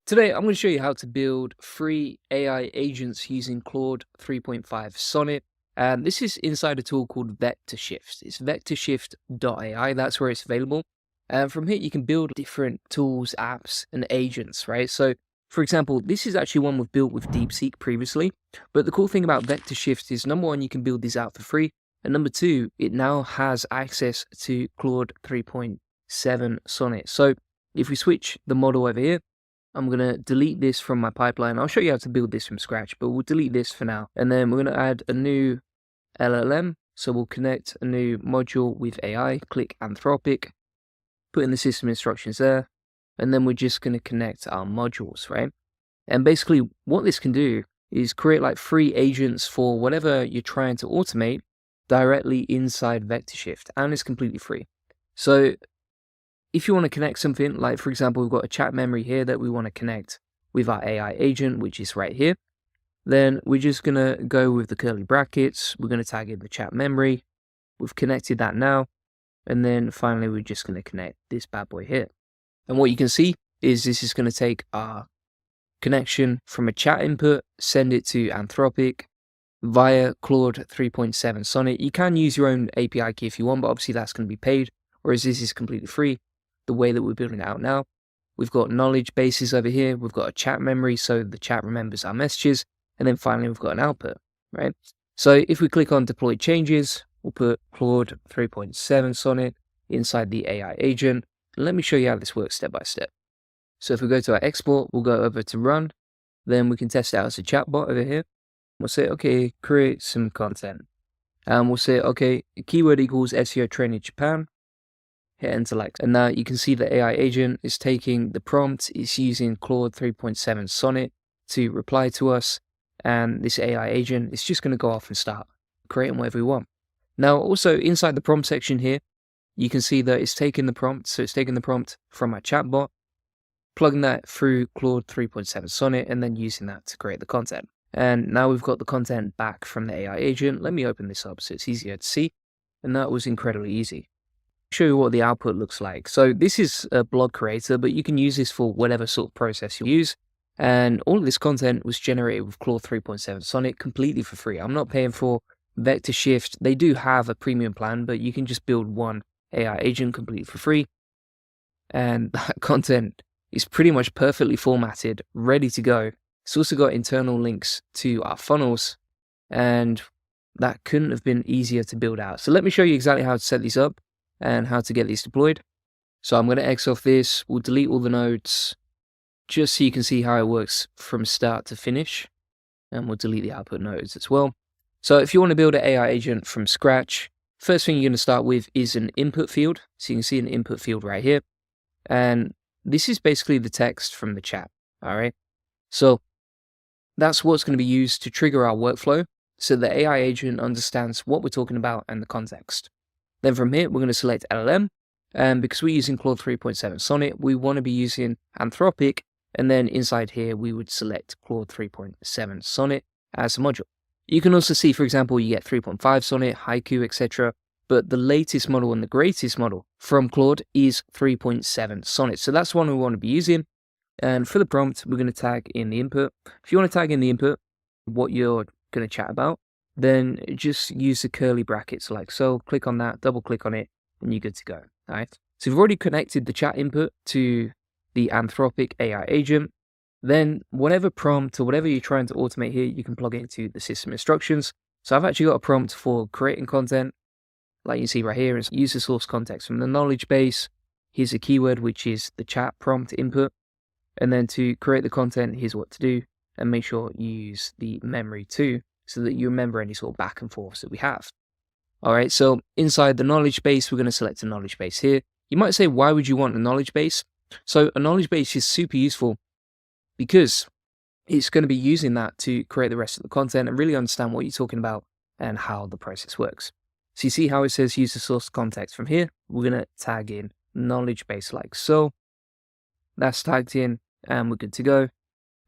Today, I'm going to show you how to build free AI agents using Claude 3.5 Sonnet. And this is inside a tool called VectorShift. It's VectorShift.ai. That's where it's available. And from here, you can build different tools, apps, and agents, right? So, for example, this is actually one we've built with DeepSeek previously. But the cool thing about VectorShift is, number one, you can build these out for free. And number two, it now has access to Claude 3.7 Sonnet. So, if we switch the model over here, I'm going to delete this from my pipeline. I'll show you how to build this from scratch, but we'll delete this for now. And then we're going to add a new LLM. So we'll connect a new module with AI, click Anthropic, put in the system instructions there. And then we're just going to connect our modules, right? And basically what this can do is create like free agents for whatever you're trying to automate directly inside VectorShift. And it's completely free. So if you want to connect something, like for example, we've got a chat memory here that we want to connect with our AI agent, which is right here, then we're just going to go with the curly brackets. We're going to tag in the chat memory. We've connected that now. And then finally, we're just going to connect this bad boy here. And what you can see is this is going to take our connection from a chat input, send it to Anthropic via Claude 3.7 Sonnet. You can use your own API key if you want, but obviously that's going to be paid, whereas this is completely free. The way that we're building it out now, we've got knowledge bases over here. We've got a chat memory, so the chat remembers our messages. And then finally, we've got an output, right? So if we click on deploy changes, we'll put Claude 3.7 Sonnet inside the AI agent. And let me show you how this works step by step. So if we go to our export, we'll go over to run. Then we can test it out as a chatbot over here. We'll say, okay, create some content. And we'll say, okay, keyword equals SEO training Japan. Hit enter like, and now you can see the AI agent is taking the prompt. It's using Claude 3.7 Sonnet to reply to us. And this AI agent is just going to go off and start creating whatever we want. Now, also inside the prompt section here, you can see that it's taking the prompt. So it's taking the prompt from our chatbot, plugging that through Claude 3.7 Sonnet, and then using that to create the content. And now we've got the content back from the AI agent. Let me open this up so it's easier to see. And that was incredibly easy. Show you what the output looks like. So this is a blog creator, but you can use this for whatever sort of process you use. And all of this content was generated with Claude 3.7 Sonnet completely for free. I'm not paying for VectorShift. They do have a premium plan, but you can just build one AI agent completely for free. And that content is pretty much perfectly formatted, ready to go. It's also got internal links to our funnels, and that couldn't have been easier to build out. So let me show you exactly how to set these up and how to get these deployed. So I'm going to X off this. We'll delete all the nodes just so you can see how it works from start to finish. And we'll delete the output nodes as well. So if you want to build an AI agent from scratch, first thing you're going to start with is an input field. So you can see an input field right here. And this is basically the text from the chat. All right. So that's what's going to be used to trigger our workflow, so the AI agent understands what we're talking about and the context. Then from here, we're going to select LLM, and because we're using Claude 3.7 Sonnet, we want to be using Anthropic, and then inside here, we would select Claude 3.7 Sonnet as a module. You can also see, for example, you get 3.5 Sonnet, Haiku, etc., but the latest model and the greatest model from Claude is 3.7 Sonnet, so that's one we want to be using. And for the prompt, we're going to tag in the input. If you want to tag in the input, what you're going to chat about, then just use the curly brackets like so. Click on that, double click on it, and you're good to go. All right. So we've already connected the chat input to the Anthropic AI agent. Then whatever prompt or whatever you're trying to automate here, you can plug it into the system instructions. So I've actually got a prompt for creating content, like you see right here, is use the source context from the knowledge base. Here's a keyword, which is the chat prompt input. And then to create the content, here's what to do. And make sure you use the memory too, so that you remember any sort of back and forths that we have. All right, so inside the knowledge base, we're going to select a knowledge base here. You might say, why would you want a knowledge base? So a knowledge base is super useful because it's going to be using that to create the rest of the content and really understand what you're talking about and how the process works. So you see how it says use the source context from here. We're going to tag in knowledge base like so. That's tagged in and we're good to go.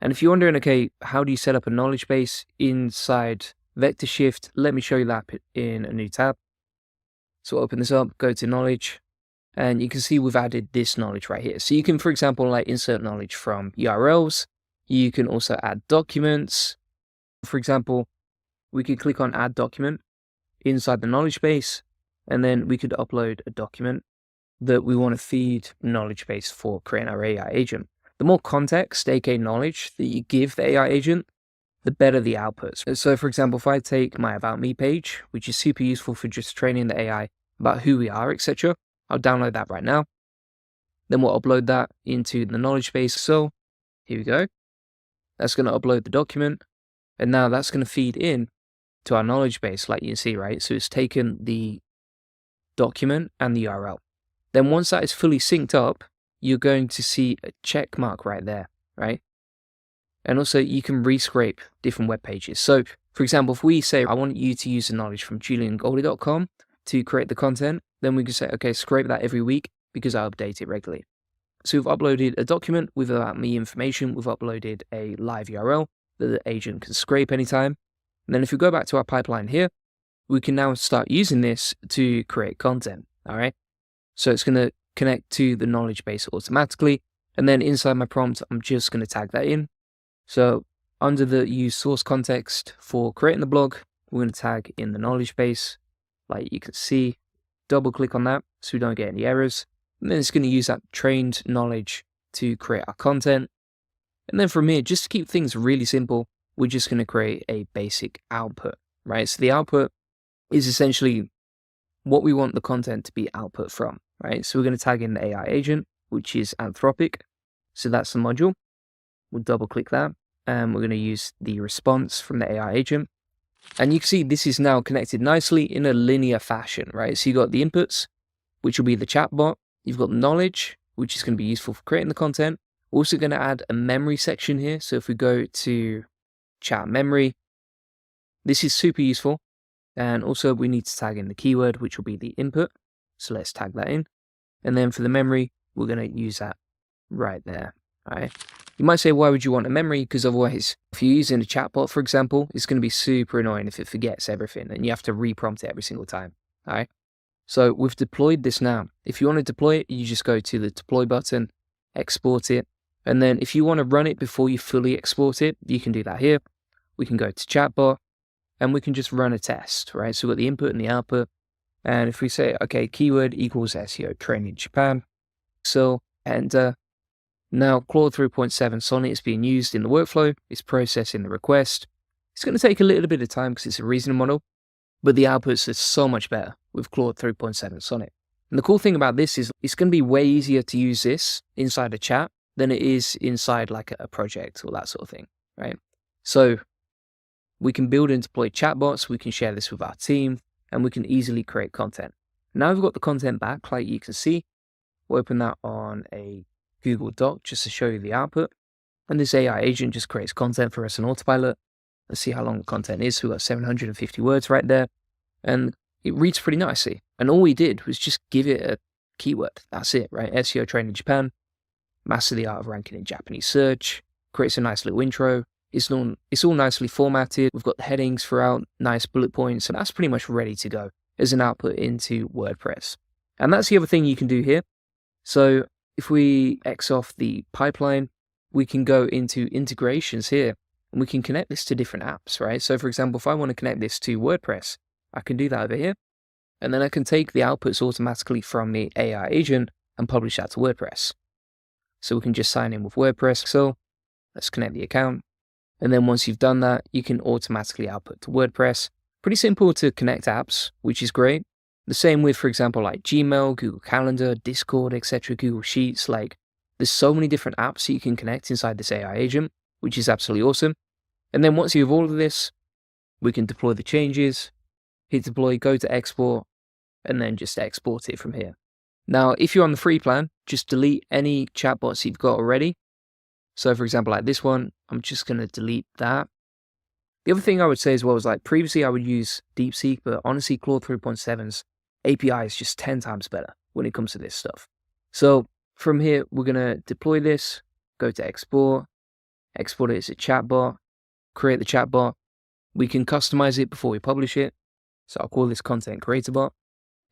And if you're wondering, okay, how do you set up a knowledge base inside VectorShift? Let me show you that in a new tab. So open this up, go to knowledge, And you can see we've added this knowledge right here. So you can, for example, like insert knowledge from URLs. You can also add documents. For example, we could click on add document inside the knowledge base, and then we could upload a document that we want to feed knowledge base for creating our AI agent. The more context, aka knowledge, that you give the AI agent, the better the outputs. So for example, if I take my About Me page, which is super useful for just training the AI about who we are, etc., I'll download that right now. Then we'll upload that into the knowledge base. So here we go. That's going to upload the document. And now that's going to feed in to our knowledge base, like you can see, right? So it's taken the document and the URL. Then once that is fully synced up, you're going to see a check mark right there, right? And also you can rescrape different web pages. So for example, if we say, I want you to use the knowledge from juliangoldie.com to create the content, then we can say, okay, scrape that every week because I update it regularly. So we've uploaded a document with About Me information. We've uploaded a live URL that the agent can scrape anytime. And then if we go back to our pipeline here, we can now start using this to create content, all right? So it's going to connect to the knowledge base automatically. And then inside my prompt, I'm just going to tag that in. So under the use source context for creating the blog, we're going to tag in the knowledge base. Like you can see, double click on that so we don't get any errors. And then it's going to use that trained knowledge to create our content. And then from here, just to keep things really simple, we're just going to create a basic output, right? So the output is essentially what we want the content to be output from, right? So we're going to tag in the AI agent, which is Anthropic. So that's the module. We'll double click that. And we're going to use the response from the AI agent. And you can see this is now connected nicely in a linear fashion, right? So you got the inputs, which will be the chatbot. You've got knowledge, which is going to be useful for creating the content. We're also going to add a memory section here. So if we go to chat memory, this is super useful. And also we need to tag in the keyword, which will be the input. So let's tag that in. And then for the memory, we're going to use that right there. All right. You might say, why would you want a memory? Because otherwise, if you're using a chatbot, for example, it's going to be super annoying if it forgets everything and you have to reprompt it every single time. All right. So we've deployed this now. If you want to deploy it, you just go to the deploy button, export it. And then if you want to run it before you fully export it, you can do that here. We can go to Chatbot and we can just run a test, right? So we've got the input and the output. And if we say, okay, keyword equals SEO training Japan. So, and now Claude 3.7 Sonnet is being used in the workflow. It's processing the request. It's going to take a little bit of time because it's a reasoning model, but the outputs are so much better with Claude 3.7 Sonnet. And the cool thing about this is it's going to be way easier to use this inside a chat than it is inside like a project or that sort of thing, right? So we can build and deploy chatbots, we can share this with our team, and we can easily create content. Now we've got the content back, like you can see. We'll open that on a Google Doc just to show you the output. And this AI agent just creates content for us in autopilot. Let's see how long the content is. So we've got 750 words right there. And it reads pretty nicely. And all we did was just give it a keyword. That's it, right? SEO training Japan. Master the art of ranking in Japanese search, creates a nice little intro. It's all nicely formatted. We've got the headings throughout, nice bullet points, and that's pretty much ready to go as an output into WordPress. And that's the other thing you can do here. So if we X off the pipeline, we can go into integrations here, and we can connect this to different apps, right? So for example, if I want to connect this to WordPress, I can do that over here. And then I can take the outputs automatically from the AI agent and publish that to WordPress. So we can just sign in with WordPress. So let's connect the account. And then once you've done that, you can automatically output to WordPress. Pretty simple to connect apps, which is great. The same with, for example, like Gmail, Google Calendar, Discord, etc., Google Sheets. Like there's so many different apps that you can connect inside this AI agent, which is absolutely awesome. And then once you have all of this, we can deploy the changes, hit deploy, go to export, and then just export it from here. Now, if you're on the free plan, just delete any chatbots you've got already. So for example, like this one, I'm just going to delete that. The other thing I would say as well is like previously I would use DeepSeek, but honestly, Claude 3.7's API is just 10 times better when it comes to this stuff. So from here, we're going to deploy this, go to export it as a chatbot, create the chatbot. We can customize it before we publish it. So I'll call this content creator bot,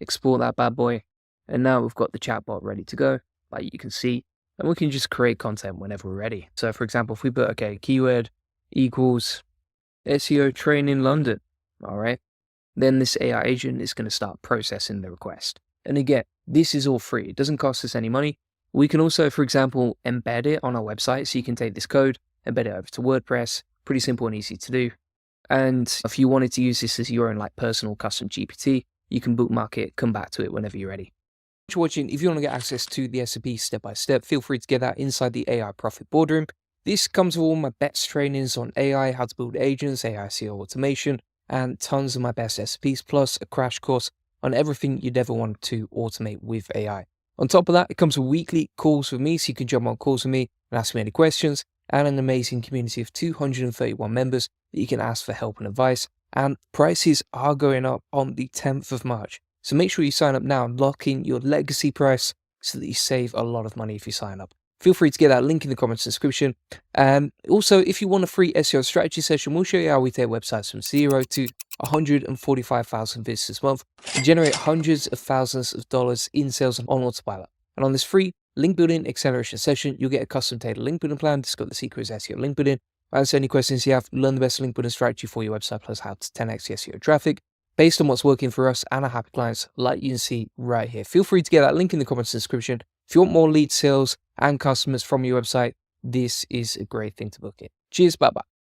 export that bad boy. And now we've got the chatbot ready to go, like you can see, and we can just create content whenever we're ready. So for example, if we put, okay, keyword equals SEO training London, all right, then this AI agent is going to start processing the request. And again, this is all free. It doesn't cost us any money. We can also, for example, embed it on our website. So you can take this code, embed it over to WordPress, pretty simple and easy to do. And if you wanted to use this as your own like personal custom GPT, you can bookmark it, come back to it whenever you're ready. Thanks for watching. If you want to get access to the SOP step by step, feel free to get that inside the AI Profit Boardroom. This comes with all my best trainings on AI, how to build agents, AI SEO automation, and tons of my best SOPs, plus a crash course on everything you'd ever want to automate with AI. On top of that, it comes with weekly calls with me, so you can jump on calls with me and ask me any questions, and an amazing community of 231 members that you can ask for help and advice. And prices are going up on the 10th of March. So make sure you sign up now and lock in your legacy price so that you save a lot of money if you sign up. Feel free to get that link in the comments description. Also, if you want a free SEO strategy session, we'll show you how we take websites from 0 to 145,000 visitors a month and generate hundreds of thousands of dollars in sales on autopilot. And on this free link building acceleration session, you'll get a custom tailored link building plan. Discover the secrets of SEO link building. Answer any questions you have, learn the best link building strategy for your website, plus how to 10x your SEO traffic based on what's working for us and our happy clients, like you can see right here. Feel free to get that link in the comments description. If you want more lead sales and customers from your website, this is a great thing to book in. Cheers, bye-bye.